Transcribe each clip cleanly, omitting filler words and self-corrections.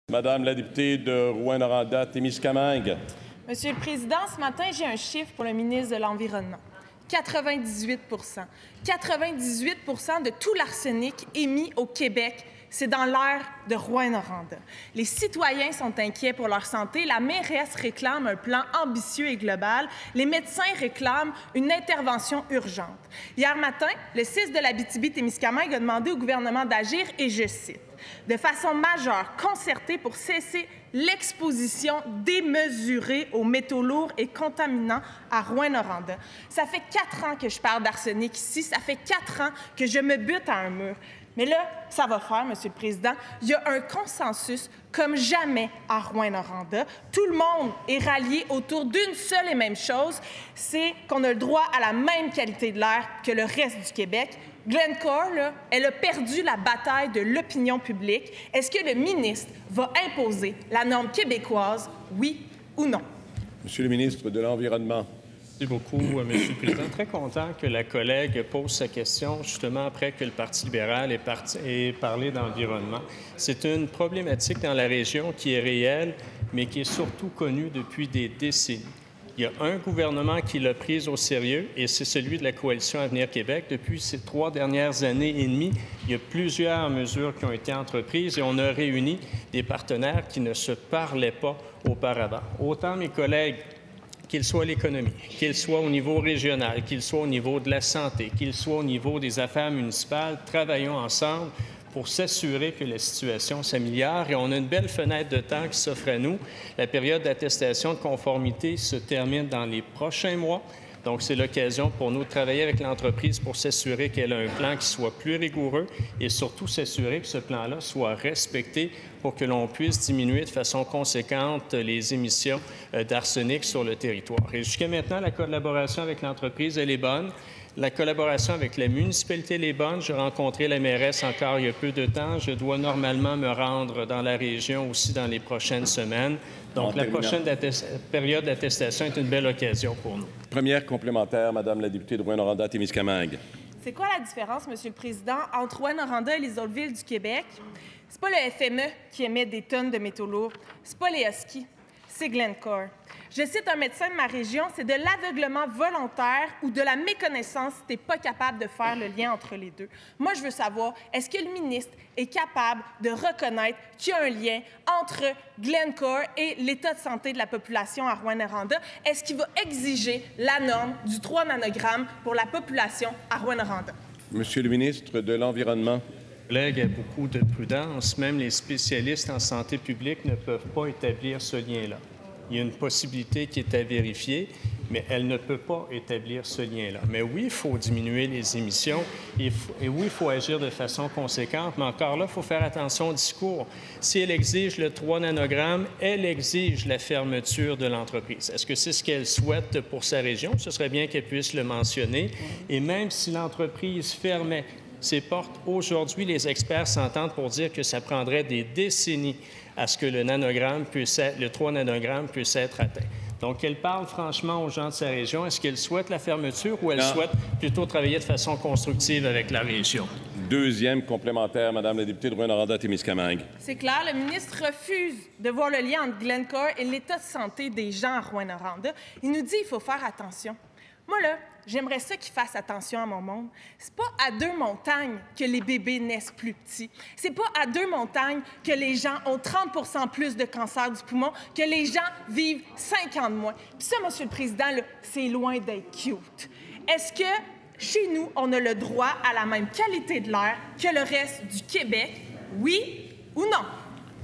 Madame la députée de Rouyn-Noranda-Témiscamingue. Monsieur le Président, ce matin, j'ai un chiffre pour le ministre de l'Environnement. 98 98 de tout l'arsenic émis au Québec, c'est dans l'air de Rouyn-Noranda. Les citoyens sont inquiets pour leur santé. La mairesse réclame un plan ambitieux et global. Les médecins réclament une intervention urgente. Hier matin, le 6 de l'Abitibi-Témiscamingue a demandé au gouvernement d'agir, et je cite, « de façon majeure, concertée pour cesser l'exposition démesurée aux métaux lourds et contaminants à Rouyn-Noranda. » Ça fait 4 ans que je parle d'arsenic ici. Ça fait 4 ans que je me bute à un mur. Mais là, ça va faire, Monsieur le Président. Il y a un consensus comme jamais à Rouyn-Noranda. Tout le monde est rallié autour d'une seule et même chose, c'est qu'on a le droit à la même qualité de l'air que le reste du Québec. Glencore, là, elle a perdu la bataille de l'opinion publique. Est-ce que le ministre va imposer la norme québécoise, oui ou non? Monsieur le ministre de l'Environnement. Merci beaucoup, M. le Président. Très content que la collègue pose sa question justement après que le Parti libéral ait parlé d'environnement. C'est une problématique dans la région qui est réelle, mais qui est surtout connue depuis des décennies. Il y a un gouvernement qui l'a prise au sérieux, et c'est celui de la Coalition Avenir Québec. Depuis ces 3 dernières années et demie, il y a plusieurs mesures qui ont été entreprises et on a réuni des partenaires qui ne se parlaient pas auparavant. Autant mes collègues, qu'il soit l'économie, qu'il soit au niveau régional, qu'il soit au niveau de la santé, qu'il soit au niveau des affaires municipales, travaillons ensemble pour s'assurer que la situation s'améliore. Et on a une belle fenêtre de temps qui s'offre à nous. La période d'attestation de conformité se termine dans les prochains mois. Donc, c'est l'occasion pour nous de travailler avec l'entreprise pour s'assurer qu'elle a un plan qui soit plus rigoureux et surtout s'assurer que ce plan-là soit respecté pour que l'on puisse diminuer de façon conséquente les émissions d'arsenic sur le territoire. Et jusqu'à maintenant, la collaboration avec l'entreprise, elle est bonne. La collaboration avec la municipalité est bonne. J'ai rencontré la mairesse encore il y a peu de temps. Je dois normalement me rendre dans la région aussi dans les prochaines semaines. Donc, la prochaine période d'attestation est une belle occasion pour nous. Première complémentaire, Madame la députée de Rouyn-Noranda-Témiscamingue. C'est quoi la différence, Monsieur le Président, entre Rouyn-Noranda et les autres villes du Québec? C'est pas le FME qui émet des tonnes de métaux lourds. C'est pas les Huskies. C'est Glencore. Je cite un médecin de ma région, c'est de l'aveuglement volontaire ou de la méconnaissance si tu n'es pas capable de faire le lien entre les deux. Moi, je veux savoir, est-ce que le ministre est capable de reconnaître qu'il y a un lien entre Glencore et l'état de santé de la population à Rouyn-Noranda? Est-ce qu'il va exiger la norme du 3 nanogrammes pour la population à Rouyn-Noranda? Monsieur le ministre de l'Environnement. Le collègue a beaucoup de prudence. Même les spécialistes en santé publique ne peuvent pas établir ce lien-là. Il y a une possibilité qui est à vérifier, mais elle ne peut pas établir ce lien-là. Mais oui, il faut diminuer les émissions et oui, il faut agir de façon conséquente, mais encore là, il faut faire attention au discours. Si elle exige le 3 nanogrammes, elle exige la fermeture de l'entreprise. Est-ce que c'est ce qu'elle souhaite pour sa région? Ce serait bien qu'elle puisse le mentionner. Et même si l'entreprise fermait ses portes, aujourd'hui, les experts s'entendent pour dire que ça prendrait des décennies à ce que le 3 nanogrammes puisse être atteint. Donc, elle parle franchement aux gens de sa région. Est-ce qu'elle souhaite la fermeture ou elle souhaite plutôt travailler de façon constructive avec la région? Deuxième complémentaire, Madame la députée de Rouyn-Noranda-Témiscamingue. C'est clair, le ministre refuse de voir le lien entre Glencore et l'état de santé des gens à Rouyn-Noranda. Il nous dit qu'il faut faire attention. Moi, là, j'aimerais ça qu'il fasse attention à mon monde. C'est pas à 2 montagnes que les bébés naissent plus petits. C'est pas à 2 montagnes que les gens ont 30 plus de cancer du poumon, que les gens vivent 5 ans de moins. Puis ça, Monsieur le Président, là, c'est loin d'être cute. Est-ce que, chez nous, on a le droit à la même qualité de l'air que le reste du Québec? Oui ou non?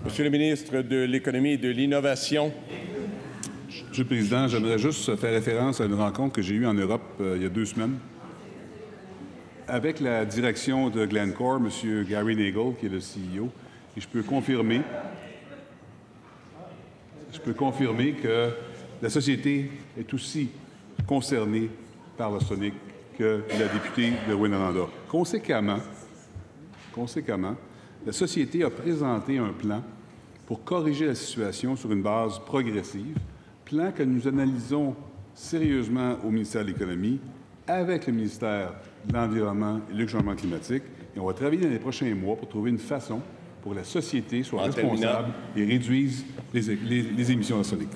Monsieur le ministre de l'Économie et de l'Innovation. Monsieur le Président, j'aimerais juste faire référence à une rencontre que j'ai eue en Europe il y a 2 semaines avec la direction de Glencore, M. Gary Nagle, qui est le CEO, et je peux confirmer que la société est aussi concernée par l'arsenic que la députée de Rouyn-Noranda. Conséquemment, la société a présenté un plan pour corriger la situation sur une base progressive, plan que nous analysons sérieusement au ministère de l'Économie avec le ministère de l'Environnement et du Changement climatique. Et on va travailler dans les prochains mois pour trouver une façon pour la société soient En terminant. responsables et réduisent les émissions arseniques.